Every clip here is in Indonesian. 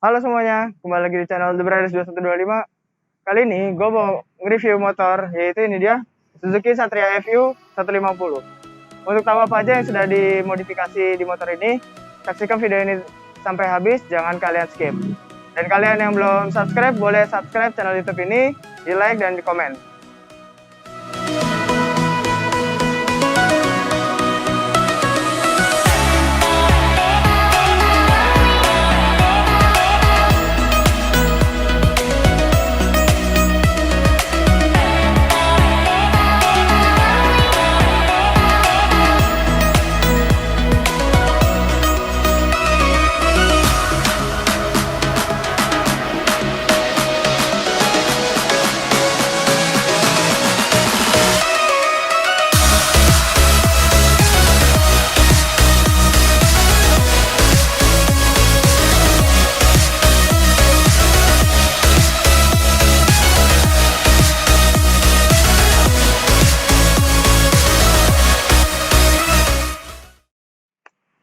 Halo semuanya, kembali lagi di channel The Brothers 2125. Kali ini gue mau nge-review motor, yaitu ini dia Suzuki Satria FU 150. Untuk tahu apa aja yang sudah dimodifikasi di motor ini, saksikan video ini sampai habis, jangan kalian skip. Dan kalian yang belum subscribe, boleh subscribe channel YouTube ini, di like dan di komen.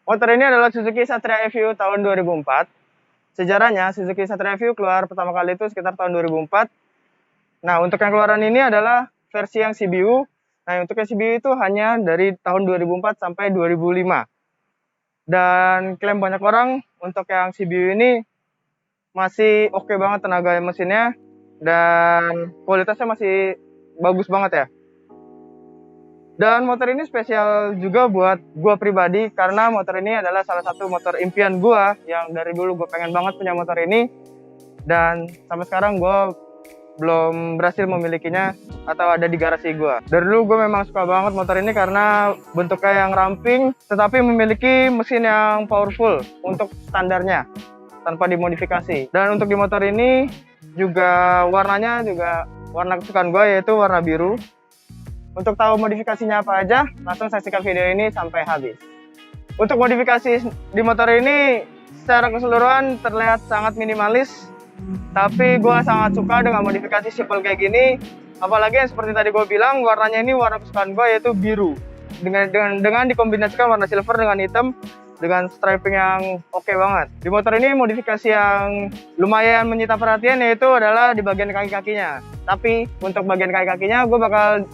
Motor ini adalah Suzuki Satria FU tahun 2004. Sejarahnya, Suzuki Satria FU keluar pertama kali itu sekitar tahun 2004. Nah, untuk yang keluaran ini adalah versi yang CBU. Nah, untuk yang CBU itu hanya dari tahun 2004 sampai 2005. Dan klaim banyak orang untuk yang CBU ini masih oke banget tenaga mesinnya. Dan kualitasnya masih bagus banget ya. Dan motor ini spesial juga buat gua pribadi karena motor ini adalah salah satu motor impian gua yang dari dulu gua pengen banget punya motor ini, dan sampai sekarang gua belum berhasil memilikinya atau ada di garasi gua. Dari dulu gua memang suka banget motor ini karena bentuknya yang ramping tetapi memiliki mesin yang powerful untuk standarnya tanpa dimodifikasi. Dan untuk di motor ini juga warnanya juga warna kesukaan gua, yaitu warna biru. Untuk tahu modifikasinya apa aja, langsung saksikan video ini sampai habis. Untuk modifikasi di motor ini secara keseluruhan terlihat sangat minimalis, tapi gue sangat suka dengan modifikasi simple kayak gini. Apalagi yang seperti tadi gue bilang, warnanya ini warna kesukaan gue, yaitu biru. Dengan dikombinasikan warna silver dengan hitam, dengan striping yang oke banget. Di motor ini modifikasi yang lumayan menyita perhatian yaitu adalah di bagian kaki-kakinya. Tapi untuk bagian kaki-kakinya gue bakal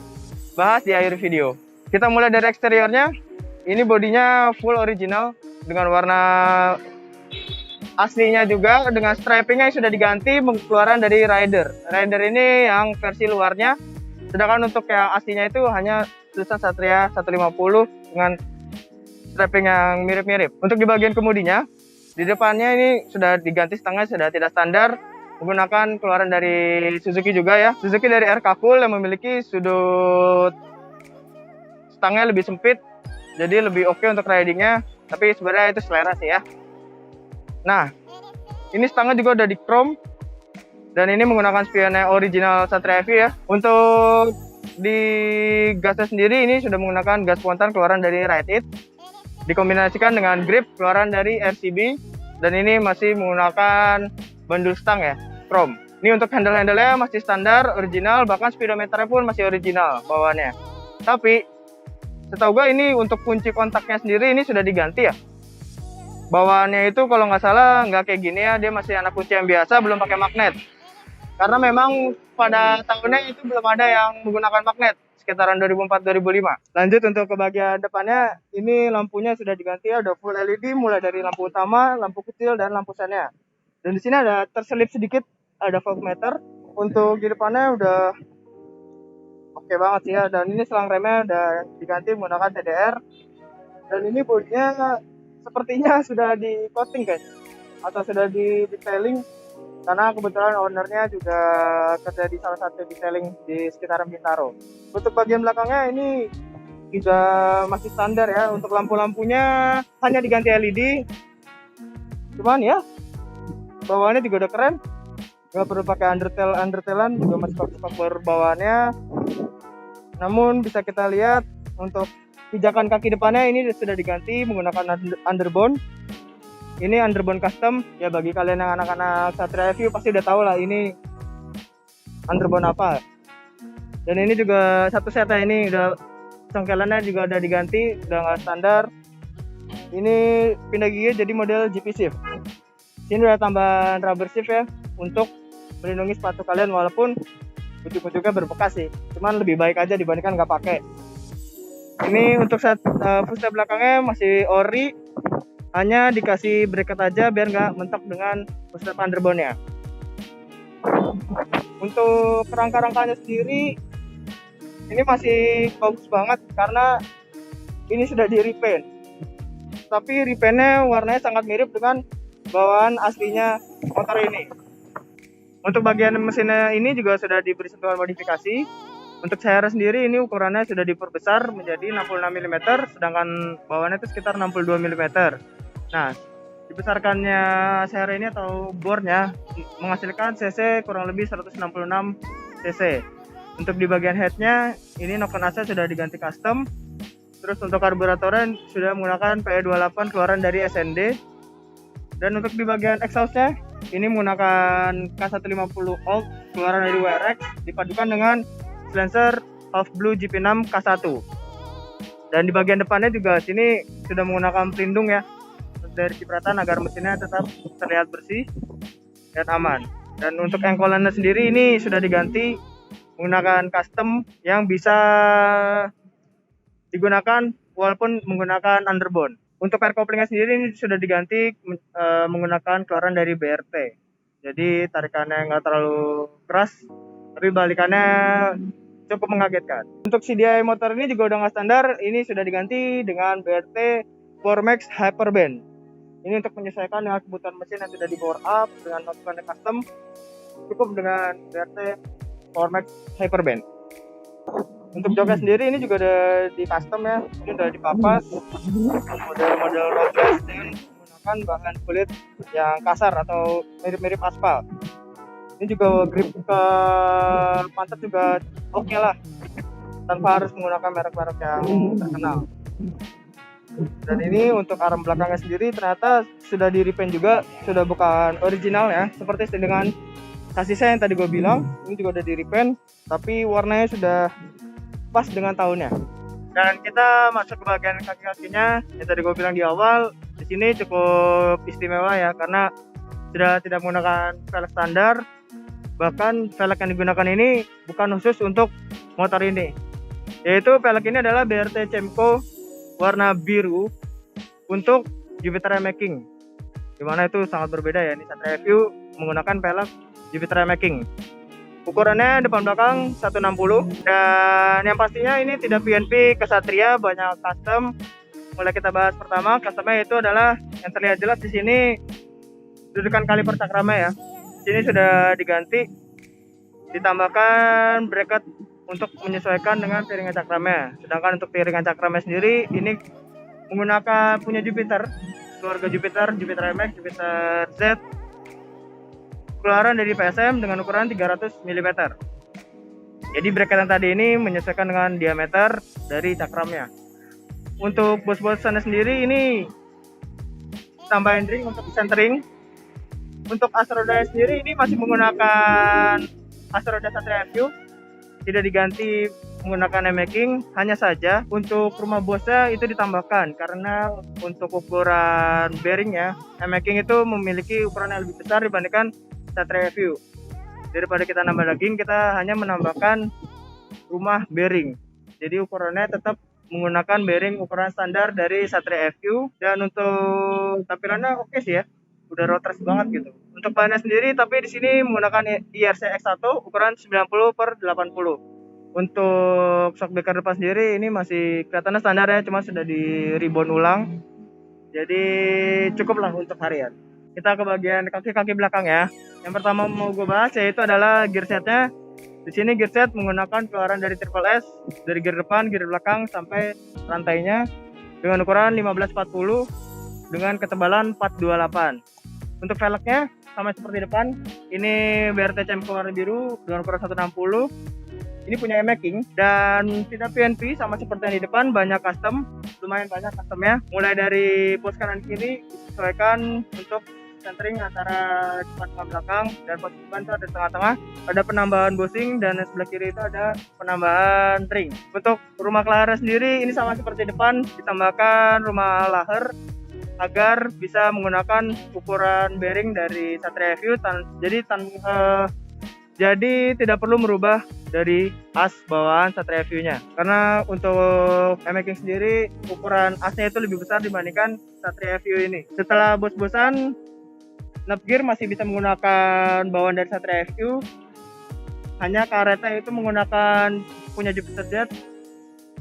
bahas di akhir video. Kita mulai dari eksteriornya. Ini bodinya full original dengan warna aslinya juga, dengan stripingnya yang sudah diganti keluaran dari Rider. Rider ini yang versi luarnya, sedangkan untuk yang aslinya itu hanya tulisan Satria 150 dengan striping yang mirip-mirip. Untuk di bagian kemudinya, di depannya ini sudah diganti stangnya, sudah tidak standar, menggunakan keluaran dari Suzuki juga ya. Suzuki dari RK Full yang memiliki sudut stangnya lebih sempit, jadi lebih oke untuk ridingnya. Tapi sebenarnya itu selera sih ya. Nah, ini stangnya juga udah di chrome, dan ini menggunakan spionnya original Satria FU ya. Untuk di gasnya sendiri ini sudah menggunakan gas spontan keluaran dari Ride It, dikombinasikan dengan grip keluaran dari RCB, dan ini masih menggunakan bandul stang ya, chrome. Ini untuk handle-handlenya masih standar, original, bahkan speedometernya pun masih original bawaannya. Tapi setahu gue ini untuk kunci kontaknya sendiri ini sudah diganti ya. Bawaannya itu kalau nggak salah nggak kayak gini ya, dia masih anak kunci yang biasa, belum pakai magnet. Karena memang pada tahunnya itu belum ada yang menggunakan magnet, sekitaran 2004-2005. Lanjut untuk ke bagian depannya, ini lampunya sudah diganti ya, udah full LED, mulai dari lampu utama, lampu kecil, dan lampu sennya. Dan di sini ada terselip sedikit, ada voltmeter. Untuk di depannya udah oke banget sih ya. Dan ini selang remnya udah diganti menggunakan TDR. Dan ini bodinya sepertinya sudah di coating guys, atau sudah di detailing, karena kebetulan ownernya juga kerja di salah satu detailing di sekitaran Bintaro. Untuk bagian belakangnya ini juga masih standar ya. Untuk lampu-lampunya hanya diganti LED. Cuman ya, bawaannya juga udah keren, nggak perlu pakai undertailan, juga masih pakai bawaannya. Namun bisa kita lihat untuk pijakan kaki depannya ini sudah diganti menggunakan underbone. Ini underbone custom ya, bagi kalian yang anak-anak Satria FU pasti udah tahu lah ini underbone apa. Dan ini juga satu setnya, ini udah congkelannya juga udah diganti, udah nggak standar. Ini pindah gigi jadi model GP Shift. Sini udah tambahan rubber shift ya untuk melindungi sepatu kalian, walaupun ujung-ujungnya berbekas sih, cuman lebih baik aja dibandingkan nggak pakai. Ini untuk footstep belakangnya masih ori, hanya dikasih bracket aja biar nggak mentok dengan footstep underbone-nya. Untuk rangka-rangkanya sendiri ini masih bagus banget karena ini sudah di repaint, tapi repaintnya warnanya sangat mirip dengan bawaan aslinya motor ini. Untuk bagian mesinnya ini juga sudah diberi sentuhan modifikasi. Untuk CR sendiri ini ukurannya sudah diperbesar menjadi 66 mm, sedangkan bawaannya itu sekitar 62 mm. Nah, dibesarkannya CR ini atau bornya menghasilkan cc kurang lebih 166 cc. Untuk di bagian headnya ini noken AC sudah diganti custom. Terus untuk karburatornya sudah menggunakan PE28 keluaran dari SND. Dan untuk di bagian exhaustnya ini menggunakan K150 Old keluaran dari WRX dipadukan dengan silencer Half Blue GP6 K1. Dan di bagian depannya juga sini sudah menggunakan pelindung ya dari cipratan agar mesinnya tetap terlihat bersih dan aman. Dan untuk engkolannya sendiri ini sudah diganti menggunakan custom yang bisa digunakan walaupun menggunakan underbone. Untuk air couplingnya sendiri ini sudah diganti menggunakan keluaran dari BRT. Jadi tarikannya nggak terlalu keras, tapi balikannya cukup mengagetkan. Untuk CDI motor ini juga udah nggak standar, ini sudah diganti dengan BRT Formax Hyperband. Ini untuk menyesuaikan dengan kebutuhan mesin yang sudah di power up dengan noken custom, cukup dengan BRT Formax Hyperband. Untuk joknya sendiri ini juga udah di custom ya, ini udah dipapas model-model roadless dengan menggunakan bahan kulit yang kasar atau mirip-mirip aspal. Ini juga grip ke pantat juga oke lah, tanpa harus menggunakan merek-merek yang terkenal. Dan ini untuk arm belakangnya sendiri ternyata sudah di repaint juga, sudah bukan original ya, seperti dengan sasisnya yang tadi gue bilang. Ini juga udah di repaint, tapi warnanya sudah pas dengan tahunnya. Dan kita masuk ke bagian kaki-kakinya yang tadi gue bilang di awal. Di sini cukup istimewa ya karena sudah tidak menggunakan velg standar. Bahkan velg yang digunakan ini bukan khusus untuk motor ini, yaitu velg ini adalah BRT Cemco warna biru untuk Jupiter Making, dimana itu sangat berbeda ya. Ini Satria View menggunakan velg Jupiter Making. Ukurannya depan belakang 160, dan yang pastinya ini tidak PNP ke Satria, banyak custom. Mulai kita bahas pertama, customnya itu adalah yang terlihat jelas di sini dudukan kaliper cakramnya ya. Di sini sudah diganti, ditambahkan bracket untuk menyesuaikan dengan piringan cakramnya. Sedangkan untuk piringan cakramnya sendiri ini menggunakan punya Jupiter, keluarga Jupiter, Jupiter MX, Jupiter Z, keluaran dari PSM dengan ukuran 300 mm. Jadi bracket yang tadi ini menyesuaikan dengan diameter dari cakramnya. Untuk bos-bosannya sendiri ini tambahin ring untuk centering. Untuk as roda sendiri ini masih menggunakan as roda Satria View, tidak diganti menggunakan making. Hanya saja untuk rumah bosnya itu ditambahkan karena untuk ukuran bearingnya making itu memiliki ukuran yang lebih besar dibandingkan Satria View. Daripada kita nambah daging, kita hanya menambahkan rumah bearing. Jadi ukurannya tetap menggunakan bearing ukuran standar dari Satria View. Dan untuk tampilannya oke sih ya, udah road race banget gitu. Untuk bahannya sendiri, tapi di sini menggunakan IRC X1 ukuran 90/80. Untuk shock breaker depan sendiri ini masih kelihatannya standar ya, cuma sudah di ribbon ulang. Jadi cukup lah untuk harian. Kita ke bagian kaki-kaki belakang ya. Yang pertama mau gue bahas yaitu adalah gear setnya. Di sini gear set menggunakan keluaran dari Triple S, dari gear depan, gear belakang sampai rantainya dengan ukuran 1540 dengan ketebalan 428. Untuk velgnya sama seperti depan. Ini BRT Cemco warna biru dengan ukuran 160. Ini punya making dan tidak PNP sama seperti yang di depan, banyak custom, lumayan banyak customnya. Mulai dari pos kanan kiri disesuaikan untuk centering antara depan sama belakang, dan pos depan itu ada di tengah-tengah, ada penambahan bushing, dan sebelah kiri itu ada penambahan ring. Untuk rumah kelahar sendiri ini sama seperti depan, ditambahkan rumah lahar agar bisa menggunakan ukuran bearing dari Satria FU. Jadi tidak perlu merubah dari as bawaan Satria FU-nya. Karena untuk M-Making sendiri ukuran asnya itu lebih besar dibandingkan Satria FU ini. Setelah bos-bosan, Napgear masih bisa menggunakan bawaan dari Satria FU. Hanya karetnya itu menggunakan punya Jupiter Jet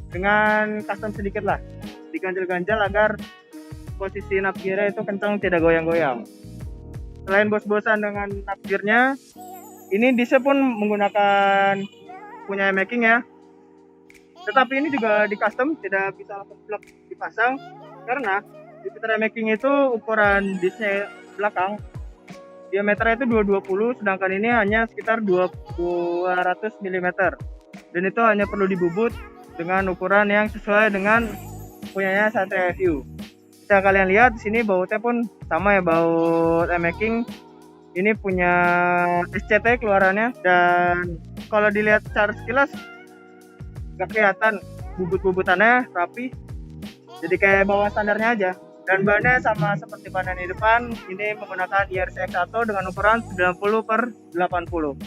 dengan custom sedikit lah. Diganjal-ganjal agar posisi Napgear itu kencang, tidak goyang-goyang. Selain bos-bosan dengan Napgear-nya, ini DC pun menggunakan punya M-Making ya. Tetapi ini juga di custom, tidak bisa langsung plug dipasang karena Jupiter M-Making itu ukuran disc-nya belakang diameternya itu 220, sedangkan ini hanya sekitar 200 mm. Dan itu hanya perlu dibubut dengan ukuran yang sesuai dengan punyanya Satria FU. Bisa kalian lihat di sini bautnya pun sama ya, baut M-Making. Ini punya SCT keluarannya, dan kalau dilihat secara sekilas nggak kelihatan bubut-bubutannya rapi, jadi kayak bawah standarnya aja. Dan bannya sama seperti ban yang di depan, ini menggunakan IRCX1 dengan ukuran 90/80.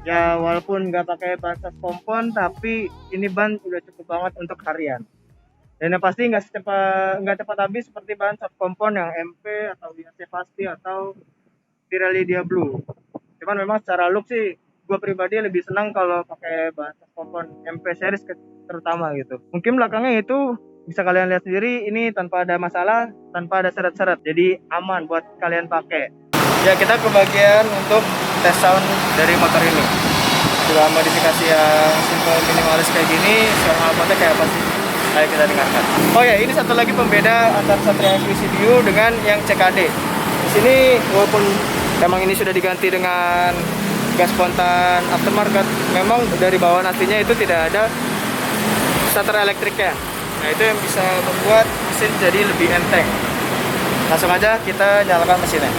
Ya walaupun nggak pakai ban soft compound, tapi ini ban udah cukup banget untuk harian. Dan yang pasti nggak cepat habis seperti ban soft compound yang MP atau IRC pasti atau Pirelli Diablo. Cuman memang secara look sih gue pribadi lebih senang kalau pakai bahan compound MP series terutama gitu. Mungkin belakangnya itu bisa kalian lihat sendiri, ini tanpa ada masalah, tanpa ada seret-seret, jadi aman buat kalian pakai. Ya kita ke bagian untuk tes sound dari motor ini. Sudah modifikasi yang simple minimalis kayak gini, sound outputnya kayak apa sih? Ayo kita dengarkan. Oh ya, ini satu lagi pembeda antara Satria FU CDU dengan yang CKD. Di sini walaupun memang ini sudah diganti dengan gas spontan aftermarket, memang dari bawaan aslinya itu tidak ada starter elektriknya. Nah itu yang bisa membuat mesin jadi lebih enteng. Langsung aja kita nyalakan mesinnya.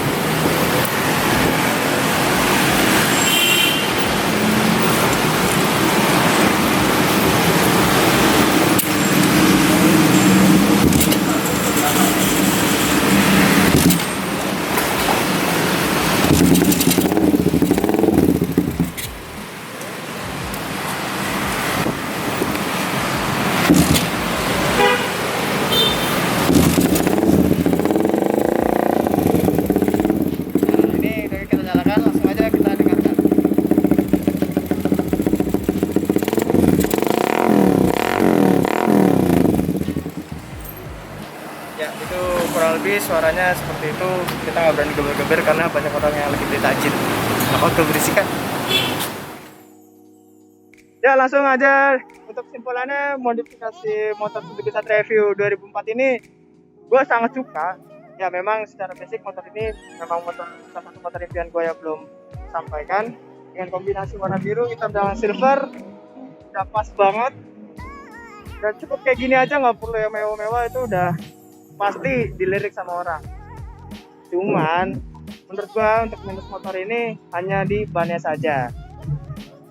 Ya itu kurang lebih suaranya seperti itu. Kita nggak berani geber-geber karena banyak orang yang lagi beli tajin. Takut keberisikan. Ya langsung aja untuk kesimpulannya, modifikasi motor Suzuki Satria FU 2004 ini gue sangat suka. Ya memang secara basic motor ini memang salah satu motor impian gue yang belum sampaikan. Dengan kombinasi warna biru, hitam, dan silver udah pas banget. Dan cukup kayak gini aja, nggak perlu yang mewah-mewah, itu udah pasti dilirik sama orang. Cuman menurut gua untuk minus motor ini hanya di bannya saja.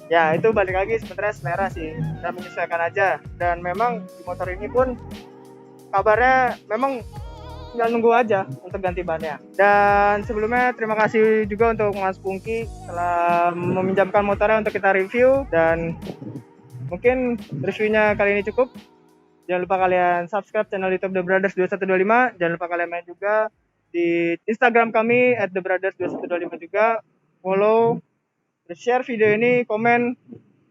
Ya itu balik lagi sebenarnya selera sih, dan menyesuaikan aja. Dan memang di motor ini pun kabarnya memang tinggal nunggu aja untuk ganti bannya. Dan sebelumnya terima kasih juga untuk Mas Pungki telah meminjamkan motornya untuk kita review. Dan mungkin reviewnya kali ini cukup. Jangan lupa kalian subscribe channel YouTube The Brothers 2125. Jangan lupa kalian main juga di Instagram kami @thebrothers2125 juga. Follow, share video ini, komen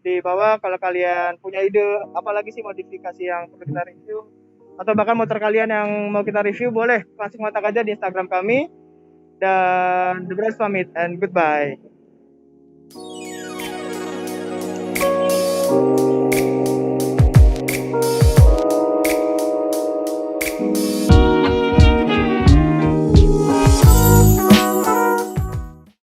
di bawah kalau kalian punya ide apalagi sih modifikasi yang perlu kita review, atau bahkan motor kalian yang mau kita review, boleh langsung kontak aja di Instagram kami. Dan The Brothers pamit and goodbye.